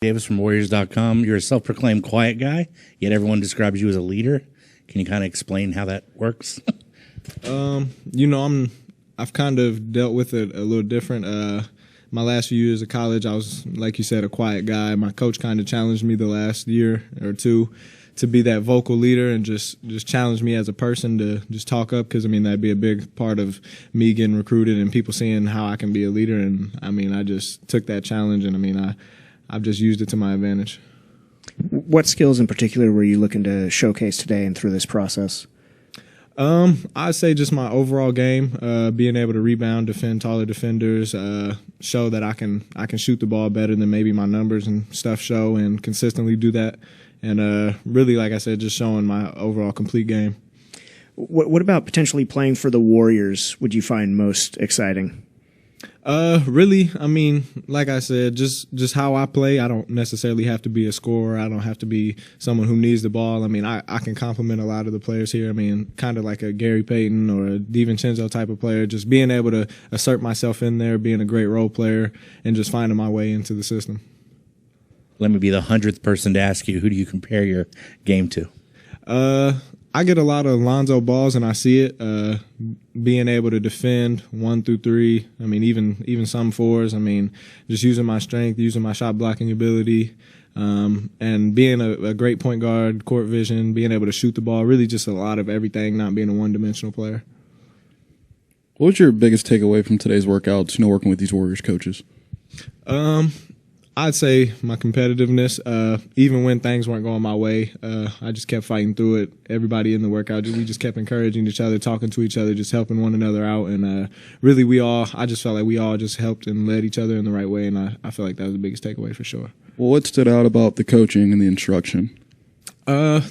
Davis from Warriors.com. You're a self-proclaimed quiet guy, yet everyone describes you as a leader. Can you kind of explain how that works? I've kind of dealt with it a little different. My last few years of college, I was, like you said, a quiet guy. My coach kind of challenged me the last year or two to be that vocal leader and just challenge me as a person to just talk up, because, that'd be a big part of me getting recruited and people seeing how I can be a leader. And, I just took that challenge, and, I've just used it to my advantage. What skills in particular were you looking to showcase today and through this process? I'd say just my overall game, being able to rebound, defend taller defenders, show that I can shoot the ball better than maybe my numbers and stuff show, and consistently do that. And really, like I said, just showing my overall complete game. What about potentially playing for the Warriors would you find most exciting? Really, like I said, just how I play. I don't necessarily have to be a scorer. I don't have to be someone who needs the ball. I can complement a lot of the players here. Kind of like a Gary Payton or a DiVincenzo type of player, just being able to assert myself in there, being a great role player, and just finding my way into the system. Let me be the 100th person to ask you, who do you compare your game to? I get a lot of Lonzo balls, and I see it. Being able to defend 1 through 3. Even some 4s. Just using my strength, using my shot blocking ability, and being a great point guard, court vision, being able to shoot the ball. Really, just a lot of everything. Not being a one-dimensional player. What was your biggest takeaway from today's workouts? Working with these Warriors coaches. I'd say my competitiveness. Even when things weren't going my way, I just kept fighting through it. Everybody in the workout, we just kept encouraging each other, talking to each other, just helping one another out. And really, I just felt like we all just helped and led each other in the right way. And I feel like that was the biggest takeaway for sure. Well, what stood out about the coaching and the instruction?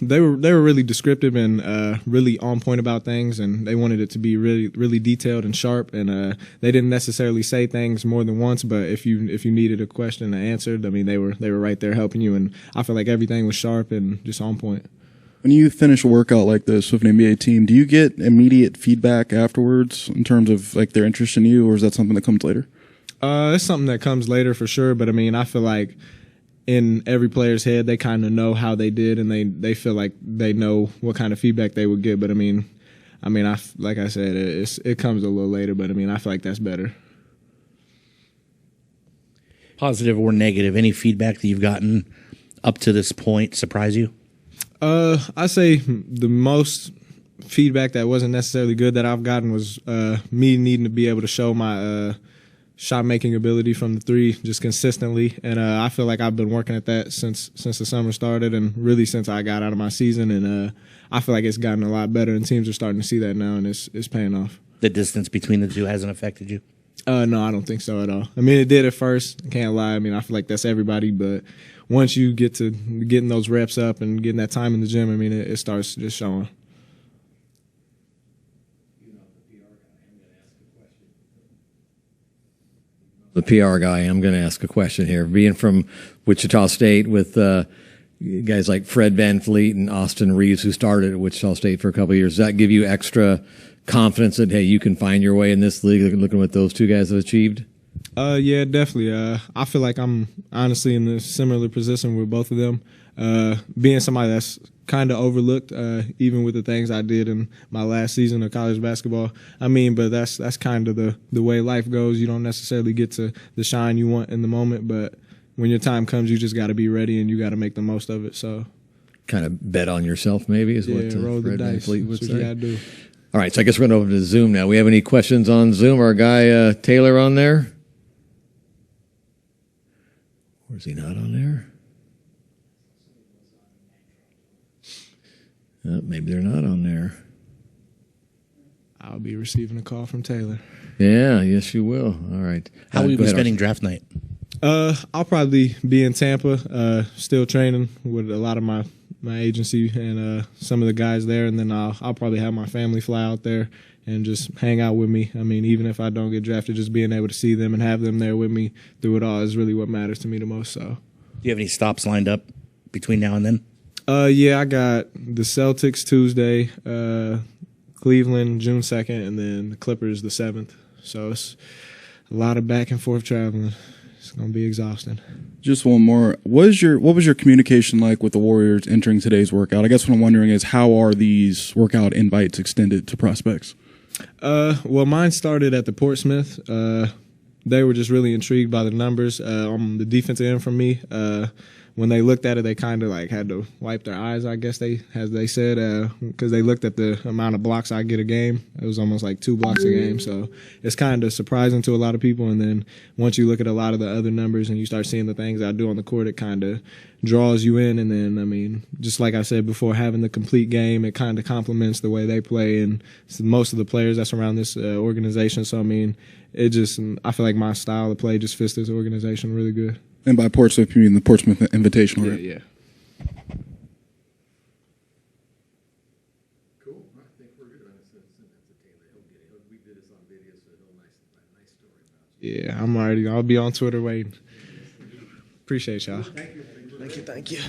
They were really descriptive and really on point about things, and they wanted it to be really, really detailed and sharp. And they didn't necessarily say things more than once, but if you needed a question answered, they were right there helping you. And I feel like everything was sharp and just on point. When you finish a workout like this with an NBA team, do you get immediate feedback afterwards in terms of their interest in you, or is that something that comes later? It's something that comes later for sure, but I feel like in every player's head, they kind of know how they did, and they feel like they know what kind of feedback they would get. But like I said, it comes a little later. But I feel like that's better. Positive or negative, any feedback that you've gotten up to this point surprise you? I say the most feedback that wasn't necessarily good that I've gotten was me needing to be able to show my shot making ability from the 3 just consistently, and I feel like I've been working at that since the summer started, and really since I got out of my season, and I feel like it's gotten a lot better, and teams are starting to see that now, and it's paying off. The distance between the two hasn't affected you? No, I don't think so at all. It did at first. I can't lie. I feel like that's everybody, but once you get to getting those reps up and getting that time in the gym, it starts just showing. The PR guy, I'm going to ask a question here. Being from Wichita State with guys like Fred VanVleet and Austin Reeves, who started at Wichita State for a couple of years, does that give you extra confidence that, hey, you can find your way in this league, looking at what those two guys have achieved? Yeah, definitely. I feel like I'm honestly in a similar position with both of them. Being somebody that's kind of overlooked, even with the things I did in my last season of college basketball. But that's kind of the way life goes. You don't necessarily get to the shine you want in the moment, but when your time comes, you just got to be ready and you got to make the most of it. So, kind of bet on yourself, maybe, is what roll Fred the dice. VanVleet would That's say. what you got to do. All right, so I guess we're going over to Zoom now. We have any questions on Zoom? Our guy Taylor on there? Or is he not on there? Maybe they're not on there. I'll be receiving a call from Taylor. Yeah, yes, you will. All right. How will you be spending draft night? I'll probably be in Tampa, still training with a lot of my agency and some of the guys there, and then I'll probably have my family fly out there and just hang out with me. Even if I don't get drafted, just being able to see them and have them there with me through it all is really what matters to me the most. So, do you have any stops lined up between now and then? Yeah, I got the Celtics Tuesday, Cleveland June 2nd, and then the Clippers the 7th. So it's a lot of back and forth traveling. it's gonna be exhausting. Just one more. What was your communication like with the Warriors entering today's workout? I guess what I'm wondering is how are these workout invites extended to prospects? Well, mine started at the Portsmouth. They were just really intrigued by the numbers on the defensive end from me. When they looked at it, they kind of like had to wipe their eyes, I guess as they said, because they looked at the amount of blocks I get a game. It was almost like 2 blocks a game. So it's kind of surprising to a lot of people. And then once you look at a lot of the other numbers and you start seeing the things I do on the court, it kind of draws you in. And then, I mean, just like I said before, having the complete game, it kind of complements the way they play and most of the players that's around this organization. So, I mean, I feel like my style of play just fits this organization really good. And by Portsmouth, you mean the Portsmouth Invitational, right? Yeah. Cool. I think we're good. We did this on video, so nice story about you. Yeah, I'll be on Twitter waiting. Appreciate y'all. Thank you.